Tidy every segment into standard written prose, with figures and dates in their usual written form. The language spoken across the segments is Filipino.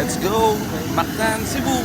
Let's go! Mactan, Cebu!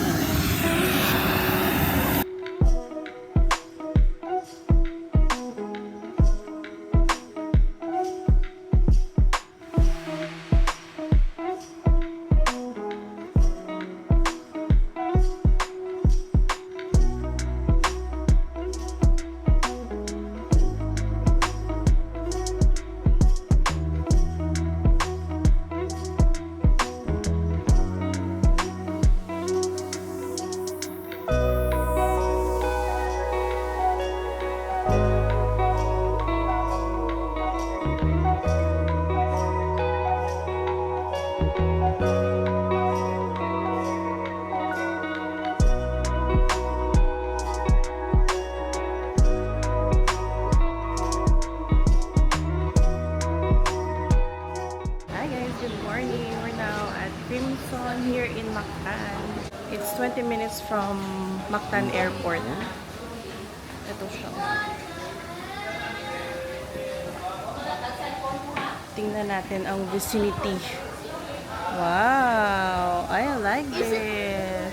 Crimson here in Mactan. It's 20 minutes from Mactan Airport. Ito siya. Tingnan natin ang vicinity. Wow! I like this.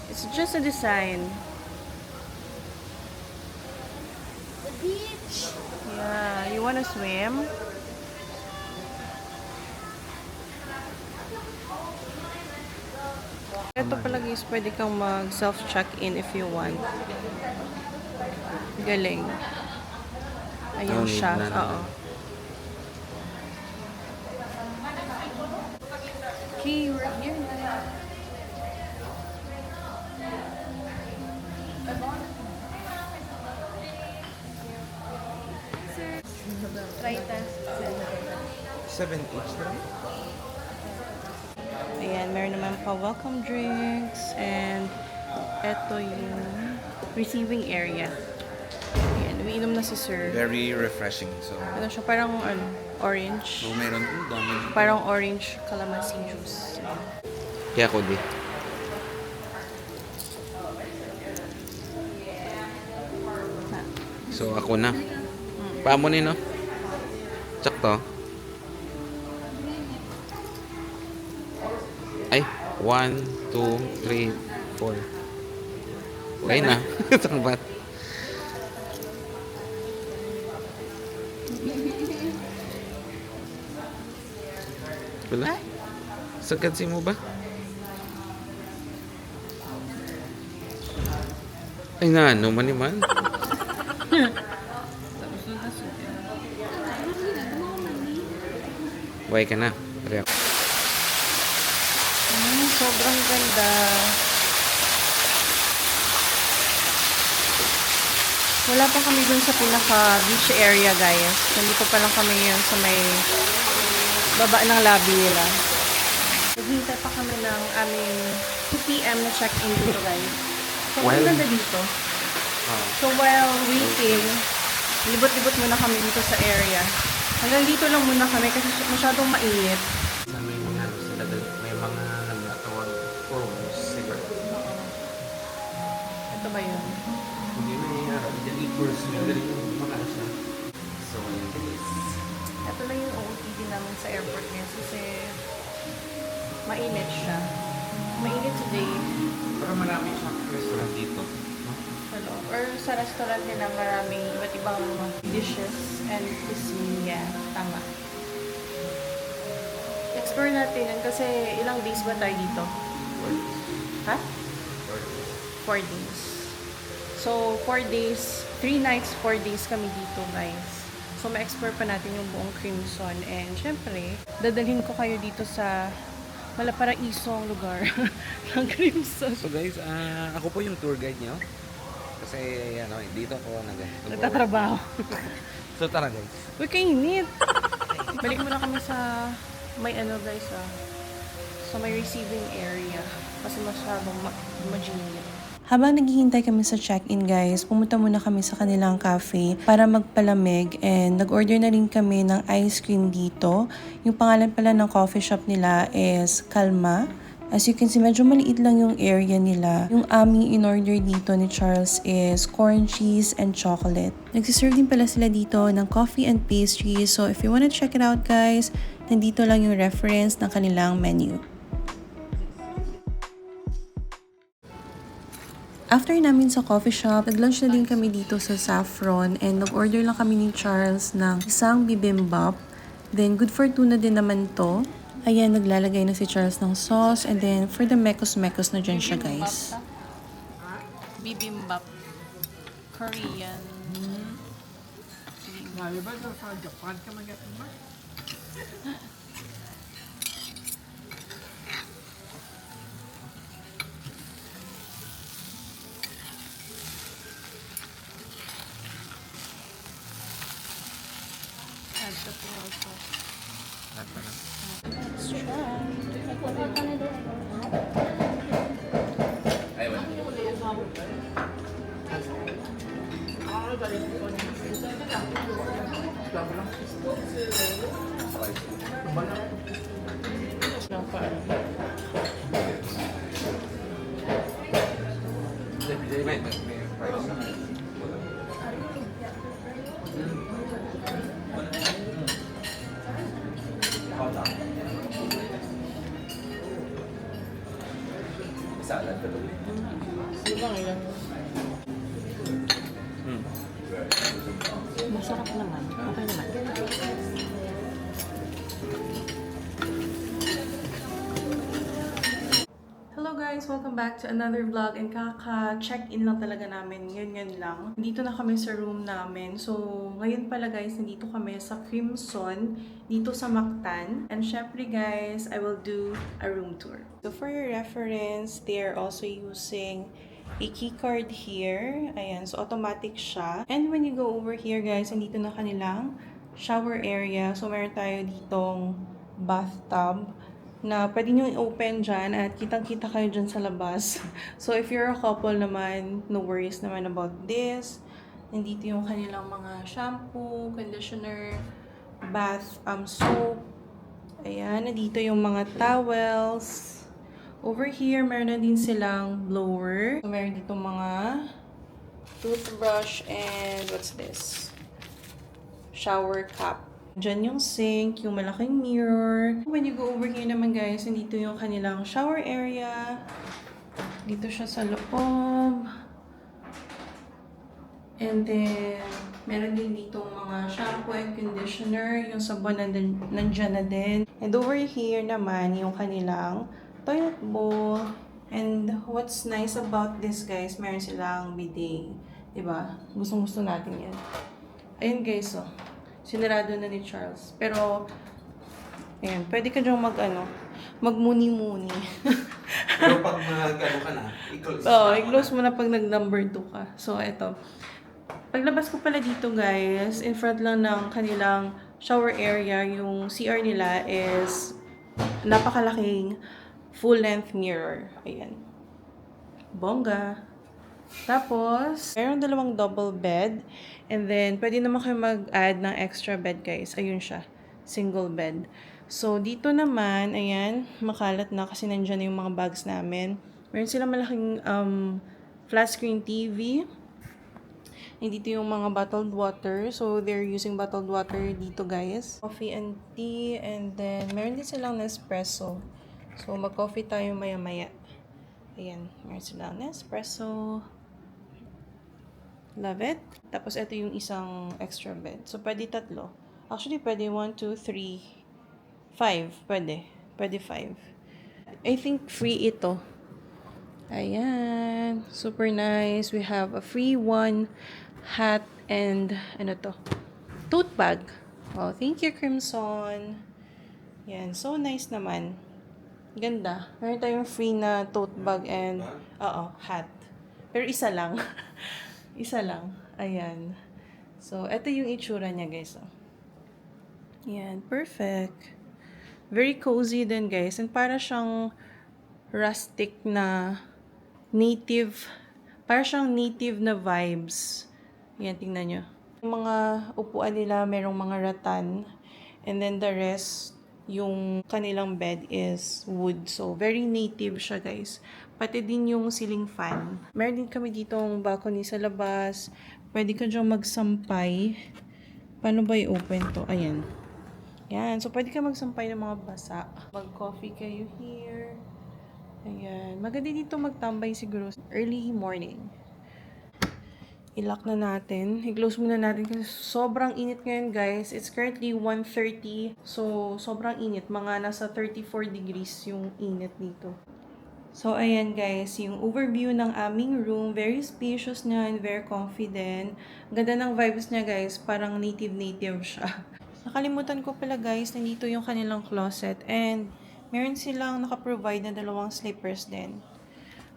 It's just a design. The beach. Yeah, you wanna swim? Ito pala guys, pwede kang mag self-check-in if you want. Galing. Ayun siya. Oo. Okay, we're here na. Try test. 7 each lang. Ayan, meron naman pa welcome drinks and eto yung receiving area. Ayan, umiinom na si sir. Very refreshing. So, Ano siya, parang orange. no, meron po dami. Parang orange calamansi juice. Kaya ko di. So, ako na. Paamo ni, no? Sakto. Ay, 1, 2, 3, 4. Okay na. Tangbat. Wala? Sagad si mo ba? Ay na, ano man naman. Buhay ka na. Pare ako. Sobrang ganda. Wala pa kami dun sa pinaka-beach area, guys. Nandito pa lang kami yun sa may baba ng lobby nila. Naghihintay pa kami ng aming 2 p.m. na check-in dito, guys. So, ang ganda dito. So, while waiting, libot-libot muna kami dito sa area. Hanggang dito lang muna kami kasi masyadong mainit. May mga sila may mga nagtawag programs siguro. Ito ba yun? Hindi may dali course may dali mga siya. So, guys. Ito lang yung OOTD namin sa airport ngayon kasi mainit siya. Mainit today. Pero marami siyang restaurant dito. No? Hello. Or sa restaurant nila maraming iba't ibang dishes and cuisine. Yeah, tama. Explore natin yan kasi ilang days ba tayo dito? Ha? 4 days. So, 4 days, 3 nights, 4 days kami dito, guys. So, ma-explore pa natin yung buong Crimson. And, syempre, dadalhin ko kayo dito sa malaparaisong lugar ng Crimson. So guys, ako po yung tour guide niyo. Kasi ano, dito ako Nagtatrabaho. So tara guys. Uy, kainit! Balik muna kami sa may ano, guys, sa may receiving area. Kasi masyadong majinit. Habang naghihintay kami sa check-in guys, pumunta muna kami sa kanilang cafe para magpalamig and nag-order na rin kami ng ice cream dito. Yung pangalan pala ng coffee shop nila is Calma. As you can see, medyo maliit lang yung area nila. Yung aming in-order dito ni Charles is corn cheese and chocolate. Nagsiserve din pala sila dito ng coffee and pastries. So if you wanna check it out guys, nandito lang yung reference ng kanilang menu. After namin sa coffee shop, nag-lunch na din kami dito sa Saffron and nag-order lang kami ni Charles ng isang bibimbap. Then, good for two na din naman to. Ayan, naglalagay na si Charles ng sauce and then for the mekos-mekos na dyan siya, guys. Bibimbap. Korean. Nalibad na sa Japan ka mag-atin ba? Add the tomato sauce. Ay, wala. Lang pa. Salad ka doon. Ilang ilang. Masarap naman. Okay naman. Hello guys! Welcome back to another vlog and kaka-check-in lang talaga namin. Ngayon lang. Dito na kami sa room namin. So, ngayon pala guys, nandito kami sa Crimson, dito sa Mactan. And syempre guys, I will do a room tour. So, for your reference, they are also using a key card here. Ayan, so automatic siya. And when you go over here guys, nandito na kanilang shower area. So, meron tayo ditong bathtub na pwede nyo i-open dyan at kitang-kita kayo dyan sa labas. So, if you're a couple naman, no worries naman about this. Nandito yung kanilang mga shampoo, conditioner, bath, soap. Ayan, nandito yung mga towels. Over here, meron na din silang blower. So, meron dito mga toothbrush and what's this? Shower cap. Diyan yung sink, yung malaking mirror. When you go over here naman guys, nandito yung kanilang shower area. Dito siya sa loob. And then, meron din dito mga shampoo and conditioner. Yung sabon nandyan na din. And over here naman, yung kanilang toilet bowl. And what's nice about this guys, meron silang bidet. Diba? Gustong-gusto natin yan. Ayun guys, oh. Sinarado na ni Charles. Pero, ayan, pwede ka dyan magmuni-muni. Pero pag mag-ano ka na, i-close. Oo, i-close mo na pag nag-number 2 ka. So, eto. Paglabas ko pala dito, guys, in front lang ng kanilang shower area, yung CR nila is napakalaking full-length mirror. Ayan. Bongga. Tapos, meron dalawang double bed. And then, pwede naman kayo mag-add ng extra bed, guys. Ayun siya. Single bed. So, dito naman, ayan, makalat na kasi nandyan na yung mga bags namin. Meron silang malaking flat screen TV. And dito yung mga bottled water. So, they're using bottled water dito, guys. Coffee and tea. And then, meron din silang Nespresso. So, mag-coffee tayo maya-maya. Ayan, meron silang Nespresso. Love it. Tapos, ito yung isang extra bed. So, pwede 3. Actually, pwede 1, 2, 3, 5. Pwede. Pwede 5. I think free ito. Ayan. Super nice. We have a free 1 hat and, ano to? Tote bag. Oh, thank you, Crimson. Yan. So nice naman. Ganda. Meron tayong free na tote bag and, hat. Pero isa lang. Isa lang. Ayan. So, ito yung itsura niya, guys. Oh. Yan. Perfect. Very cozy din, guys. And para siyang rustic na native. Para siyang native na vibes. Yan, tingnan nyo. Yung mga upuan nila, merong mga rattan. And then the rest, yung kanilang bed is wood. So, very native siya, guys. Pati din yung ceiling fan. Meron din kami ditong balcony sa labas. Pwede ka dyan magsampay. Paano ba i-open to? Ayan. Yan. So, pwede ka magsampay ng mga basa. Mag-coffee kayo here. Ayan. Maganda dito magtambay siguro early morning. I-lock na natin. I-close muna natin kasi sobrang init ngayon, guys. It's currently 1:30. So, sobrang init. Mga nasa 34 degrees yung init dito. So, ayan guys, yung overview ng aming room. Very spacious niya and very confident. Ganda ng vibes niya, guys. Parang native siya. Nakalimutan ko pala, guys, nandito yung kanilang closet. And, meron silang nakaprovide na 2 slippers din.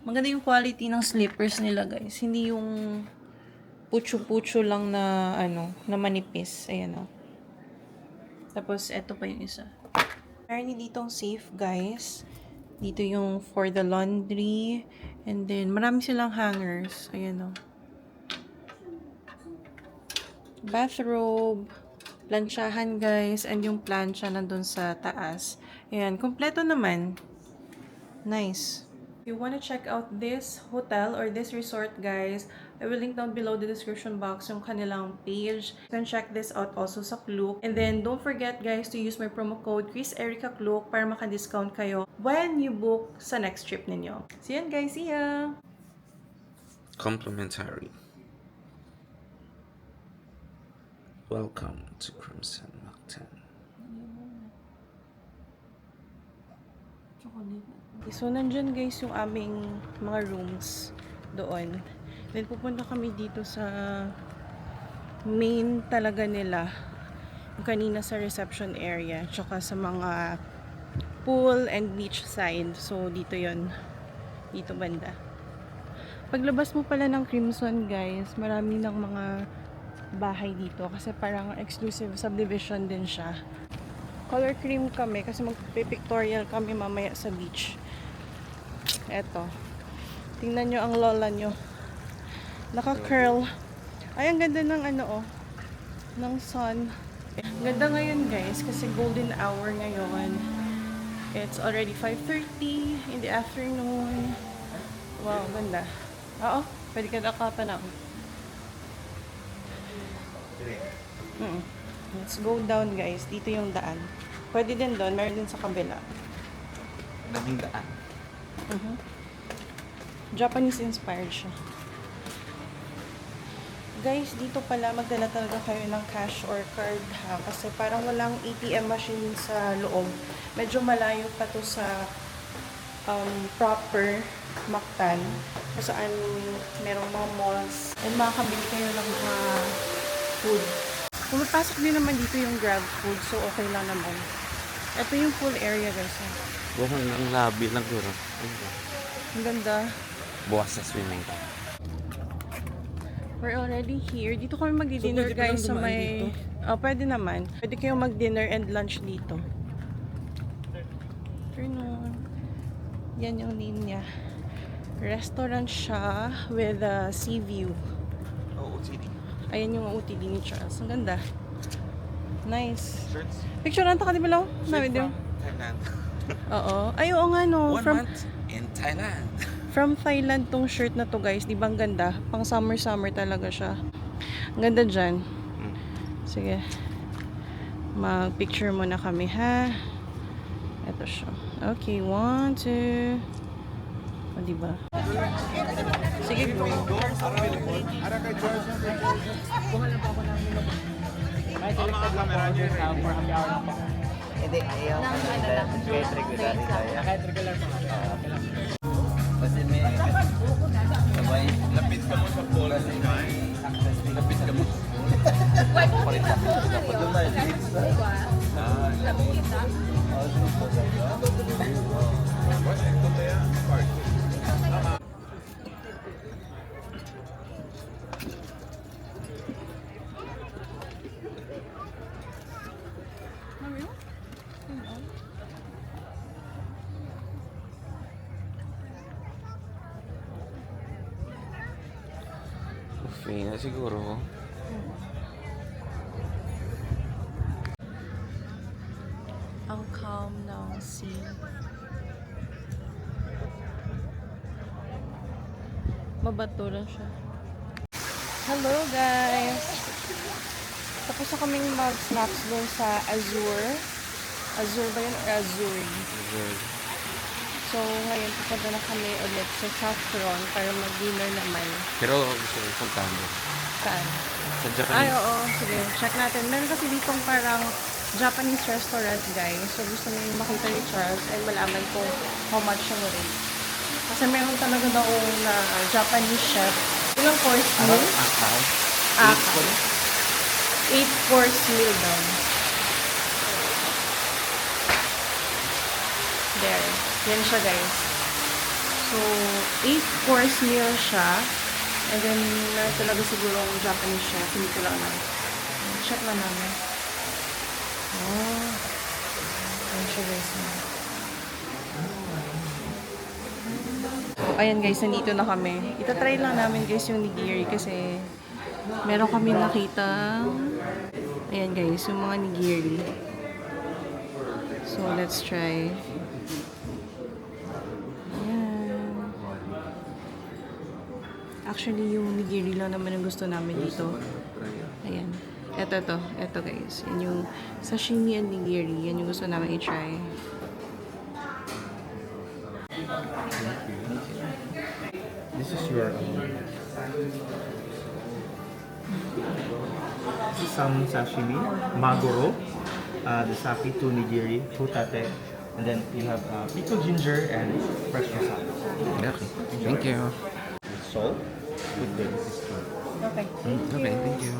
Maganda yung quality ng slippers nila, guys. Hindi yung pucho-pucho lang na, na manipis. Ayan, o. Tapos, eto pa yung isa. Meron ditong safe, guys. Dito yung for the laundry. And then, marami silang hangers. Ayan, o. Bathrobe. Plansyahan, guys. And yung plancha nandun sa taas. Ayan, kompleto naman. Nice. If you want to check out this hotel or this resort, guys, I will link down below the description box yung kanilang page. You can check this out also sa Klook. And then, don't forget, guys, to use my promo code ChrisEricaKlook para maka-discount kayo when you book sa next trip ninyo. So, yan, guys. See ya! Complimentary. Welcome to Crimson Mountain. So, nandyan guys yung aming mga rooms doon. Then, pupunta kami dito sa main talaga nila. Yung kanina sa reception area. Tsaka sa mga pool and beach side. So, dito yon, dito banda. Paglabas mo pala ng Crimson, guys, marami ng mga bahay dito. Kasi parang exclusive subdivision din siya. Color cream kami kasi magpipictorial kami mamaya sa beach. Eto. Tingnan nyo ang lola nyo. Naka-curl. Ay, ang ganda ng ng sun. Ganda ngayon, guys, kasi golden hour ngayon. It's already 5:30 in the afternoon. Wow, ganda. Oo, pwede ka nakapan ako. Let's go down, guys. Dito yung daan. Pwede din doon. Meron din sa kabila. Daming daan. Japanese inspired siya. Guys, dito pala magdala talaga kayo ng cash or card, ha? Kasi parang walang ATM machine sa loob. Medyo malayo pa to sa proper Mactan. Kung saan merong mga malls. And makakabili kayo ng mga food. Pumapasok din naman dito yung Grab food, so okay lang naman. Ito yung pool area, guys. Bukan ng labi lang yun. Ang ganda. Buwas sa swimming pool. We're already here. Dito kami mag-dinner, So, pwede ba guys, lang sa dumaan may... Oh, pwede naman. Pwede kayong mag-dinner and lunch dito. Turn on. Yan yung name niya. Restaurant siya with a sea view. Oo, OTD. Ayan yung OTD ni Charles. Ang ganda. Nice. Shirts? Picture nanta ka, di ba, Law? Straight from Thailand. Oo. Ay, oo nga, no. 1 month in Thailand. From Thailand tong shirt na to, guys. Di ba ang ganda? Pang summer-summer talaga siya. Ang ganda dyan. Sige. Mag-picture muna kami, ha? Ito siya. Okay, 1, 2. O, diba? Sige, go. Hindi, ayaw ko na kahit regular tayo. Kahit regular pa. Kasi may sabay. Lapit ka mo sa pool. Lapit ka mo. Kapag lumalit. Lapit kita. Buffet na siguro. Ang calm ng sea. Mabato lang siya. Hello, guys! Tapos na kaming mag-snacks doon sa Azure. Azure ba yun? Or Azuri? Good. So, So, ngayon pupunta na kami ulit sa Saffron para mag-dinner naman. Pero gusto ko puntahan mo. Saan? Sa Ay, Japanese. oo. Sige, check natin. Meron kasi ditong parang Japanese restaurant, guys. So, gusto niyo makita ni Charles and malaman kung how much yung rate. Kasi meron talaga daw na Japanese chef. Ilang course meal? Akaw. Akaw. 8-course meal daw. There. Yan siya, guys. So, 8-course meal siya. And then, meron talaga siguro ang Japanese chef. Hindi ko lang alam. Check na namin. Oh. Yan siya, guys. So, ayan guys, nandito na kami. Itatry lang namin guys yung nigiri kasi meron kami nakita. Ayan guys, yung mga nigiri. So, let's try. Ayan. Actually, yung nigiri lang naman ang gusto namin dito. Ayan. Ito guys. Yan yung sashimi and nigiri. Yan yung gusto namin i-try. This is your this is some sashimi, maguro, the sake to nigiri, hotate, and then you have pickled ginger and fresh wasabi. Okay. Thank you. Salt, with this is too. Okay. Okay, thank you.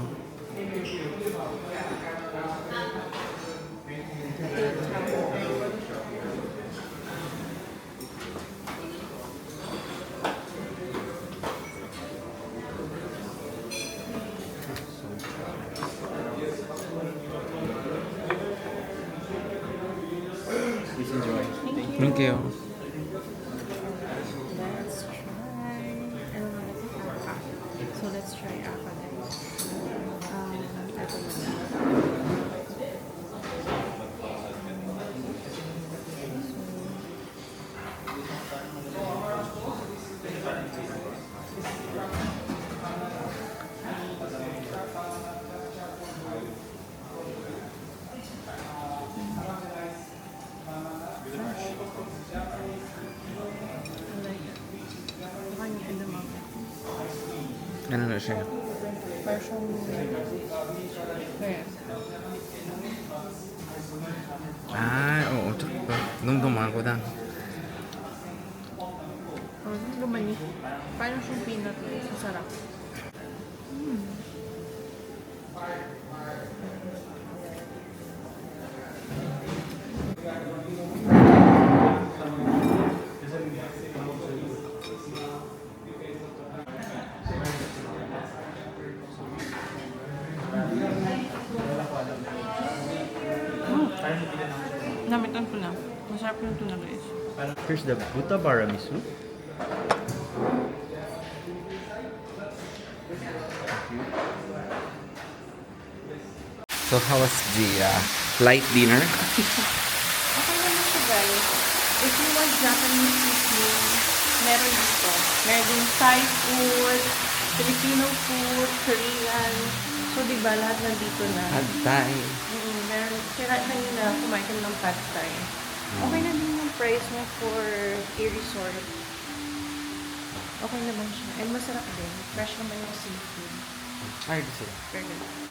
Please enjoy. Thank you. Let's try. So let's try apa guys. Ito muna. Mukhang edamame. Ano na siya? Parang Ah, oo. Tsaka, dumduman ko lang. lumani. Parang siyang peanut guys. Masarap. Namitan ko na. Masarap yung tuna guys. Here's the butabara miso. So, how was the light dinner? Okay naman siya guys. If you want Japanese cuisine, meron dito. Meron din Thai food, Filipino food, Korean. So, diba, lahat nandito na. Pad Thai. Meron, kanina kumain kami ng pad thai. Okay na din yung price mo for a resort. Okay naman siya. And masarap din. Fresh naman yung seafood. Hard sila. Very good.